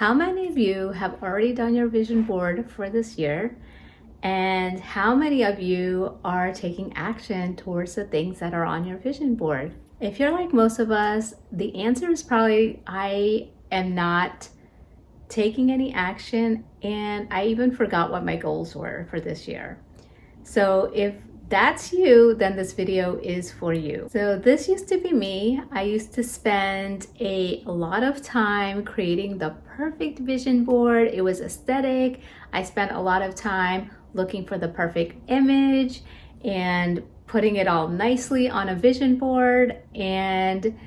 How many of you have already done your vision board for this year? And how many of you are taking action towards the things that are on your vision board? If you're like most of us, the answer is probably I am not taking any action, and I even forgot what my goals were for this year. So if that's you, then this video is for you. So this used to be me. I used to spend a lot of time creating the perfect vision board. It was aesthetic. I spent a lot of time looking for the perfect image and putting it all nicely on a vision board. And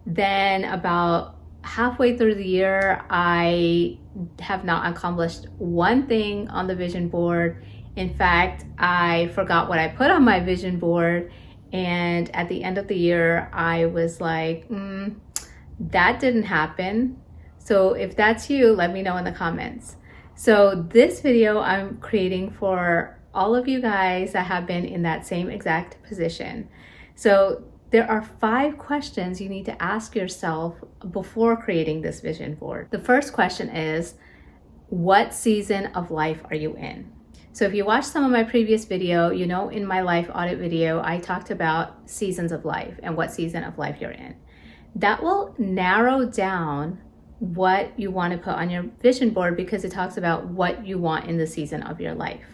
then about halfway through the year, I have not accomplished one thing on the vision board. In fact, I forgot what I put on my vision board. And at the end of the year, I was like, that didn't happen. So if that's you, let me know in the comments. So this video I'm creating for all of you guys that have been in that same exact position. So there are 5 questions you need to ask yourself before creating this vision board. The first question is, what season of life are you in? So if you watched some of my previous video, you know in my life audit video, I talked about seasons of life and what season of life you're in. That will narrow down what you want to put on your vision board because it talks about what you want in the season of your life.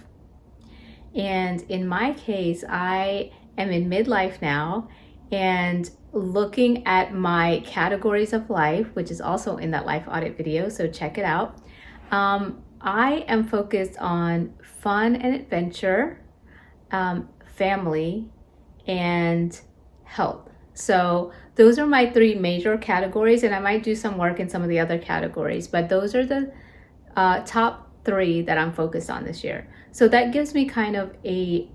And in my case, I am in midlife now, and looking at my categories of life, which is also in that life audit video, so check it out. I am focused on fun and adventure, family, and health. So those are my 3 major categories, and I might do some work in some of the other categories, but those are the top 3 that I'm focused on this year. So that gives me kind of a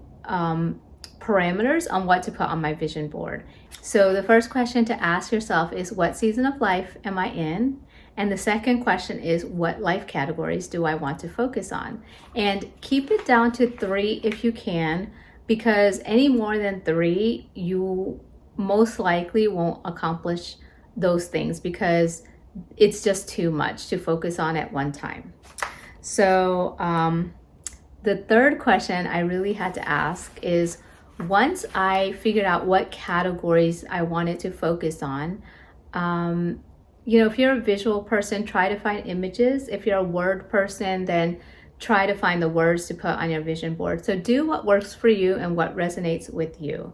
parameters on what to put on my vision board. So the first question to ask yourself is, what season of life am I in? And the second question is, what life categories do I want to focus on? And keep it down to 3 if you can, because any more than 3, you most likely won't accomplish those things because it's just too much to focus on at one time. So the third question I really had to ask is, once I figured out what categories I wanted to focus on, if you're a visual person, try to find images. If you're a word person, then try to find the words to put on your vision board. So do what works for you and what resonates with you.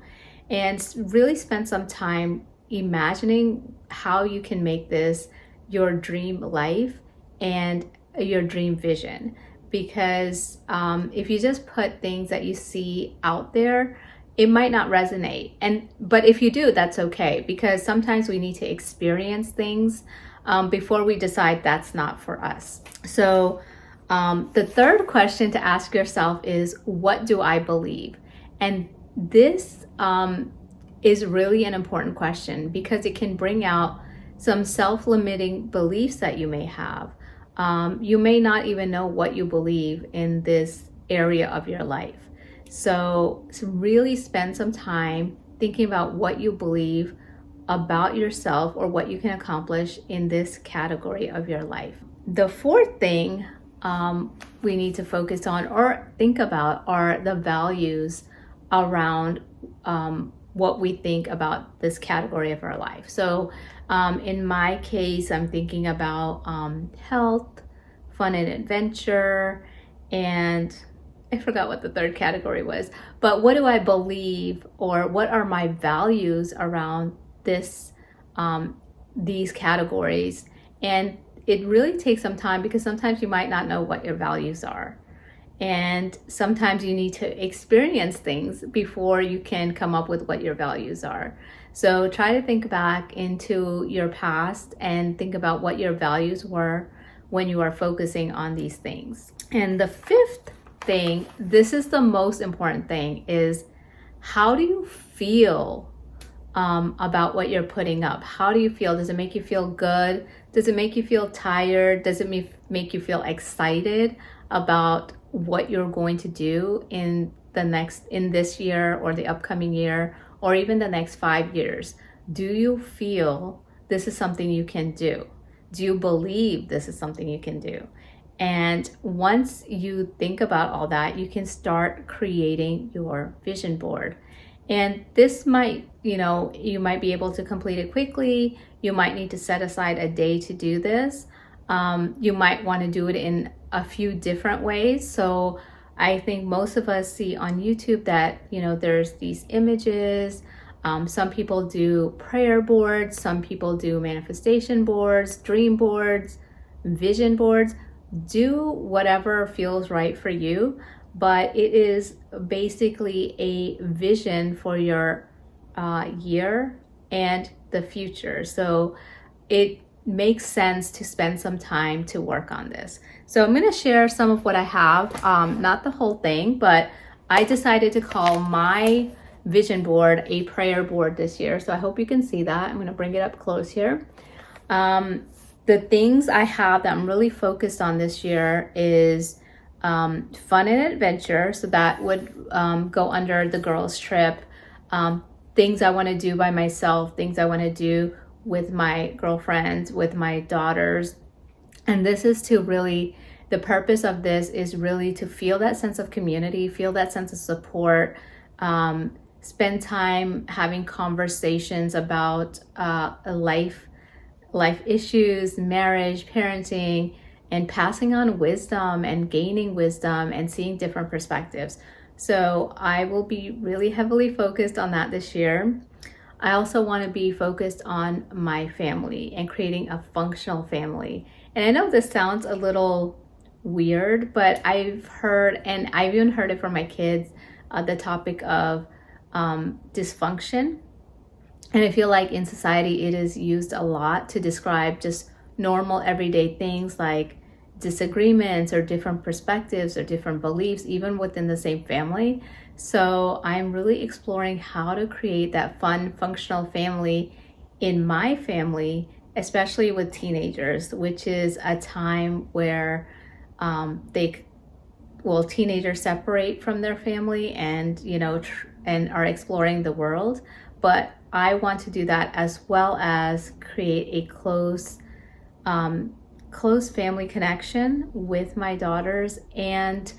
And really spend some time imagining how you can make this your dream life and your dream vision. Because if you just put things that you see out there, it might not resonate. But if you do, that's okay, because sometimes we need to experience things before we decide that's not for us. So the third question to ask yourself is, what do I believe? And this is really an important question because it can bring out some self-limiting beliefs that you may have. You may not even know what you believe in this area of your life. So really spend some time thinking about what you believe about yourself or what you can accomplish in this category of your life. The fourth thing we need to focus on or think about are the values around what we think about this category of our life. So in my case, I'm thinking about health, fun and adventure, and I forgot what the third category was, but what do I believe or what are my values around these categories? And it really takes some time because sometimes you might not know what your values are. And sometimes you need to experience things before you can come up with what your values are. So try to think back into your past and think about what your values were when you are focusing on these things. And the fifth thing, this is the most important thing, is how do you feel about what you're putting up? How do you feel? Does it make you feel good? Does it make you feel tired? Does it make you feel excited about what you're going to do in this year or the upcoming year or even the next 5 years? Do you feel this is something you can do? Do you believe this is something you can do? And once you think about all that, you can start creating your vision board. And this might, you might be able to complete it quickly. You might need to set aside a day to do this. You might want to do it in a few different ways. So I think most of us see on YouTube that, there's these images. Some people do prayer boards. Some people do manifestation boards, dream boards, vision boards. Do whatever feels right for you, but it is basically a vision for your year and the future. So it makes sense to spend some time to work on this. So I'm going to share some of what I have, not the whole thing, but I decided to call my vision board a prayer board this year. So I hope you can see that. I'm going to bring it up close here. The things I have that I'm really focused on this year is fun and adventure. So that would go under the girls trip. Things I want to do by myself, things I want to do with my girlfriends, with my daughters. And this is to really, the purpose of this is really to feel that sense of community, feel that sense of support, spend time having conversations about life issues, marriage, parenting, and passing on wisdom and gaining wisdom and seeing different perspectives. So I will be really heavily focused on that this year. I also want to be focused on my family and creating a functional family. And I know this sounds a little weird, but I've heard, and I've even heard it from my kids, the topic of dysfunction. And I feel like in society, it is used a lot to describe just normal everyday things like disagreements or different perspectives or different beliefs, even within the same family. So I'm really exploring how to create that fun, functional family in my family, especially with teenagers, which is a time where teenagers separate from their family and, and are exploring the world. But I want to do that as well as create a close family connection with my daughters and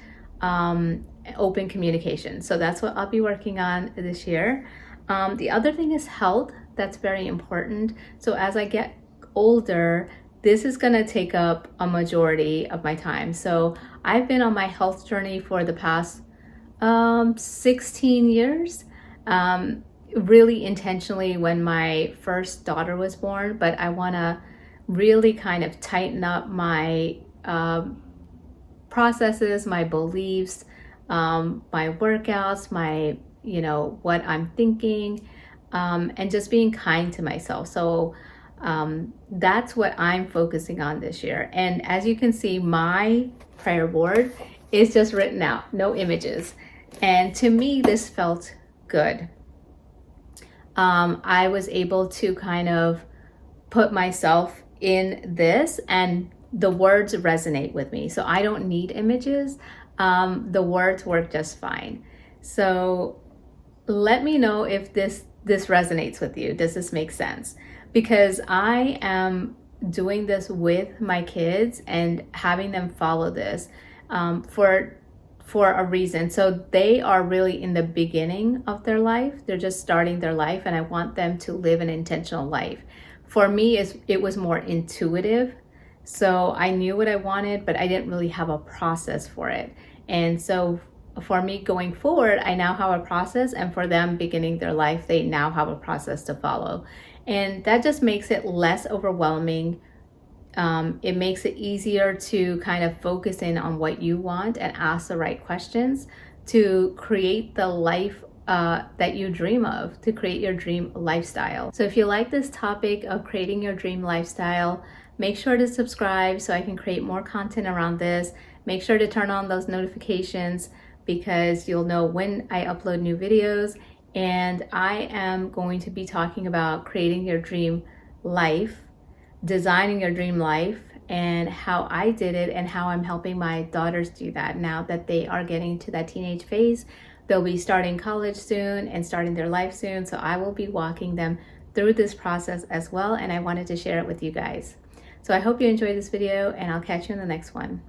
open communication. So that's what I'll be working on this year. The other thing is health. That's very important. So as I get older, this is going to take up a majority of my time. So I've been on my health journey for the past 16 years. Really intentionally when my first daughter was born, but I want to really kind of tighten up my processes, my beliefs, my workouts, my, what I'm thinking, and just being kind to myself. So that's what I'm focusing on this year. And as you can see, my prayer board is just written out, no images. And to me, this felt good. I was able to kind of put myself in this and the words resonate with me. So I don't need images. The words work just fine. So let me know if this resonates with you. Does this make sense? Because I am doing this with my kids and having them follow this for a reason. So they are really in the beginning of their life. They're just starting their life, and I want them to live an intentional life. For me, it was more intuitive. So I knew what I wanted, but I didn't really have a process for it. And so for me going forward, I now have a process, and for them beginning their life, they now have a process to follow. And that just makes it less overwhelming. It makes it easier to kind of focus in on what you want and ask the right questions to create the life that you dream of, to create your dream lifestyle. So if you like this topic of creating your dream lifestyle, make sure to subscribe so I can create more content around this. Make sure to turn on those notifications because you'll know when I upload new videos. And I am going to be talking about creating your dream life, designing your dream life, and how I did it and how I'm helping my daughters do that now that they are getting to that teenage phase. They'll be starting college soon and starting their life soon. So I will be walking them through this process as well. And I wanted to share it with you guys. So I hope you enjoyed this video, and I'll catch you in the next one.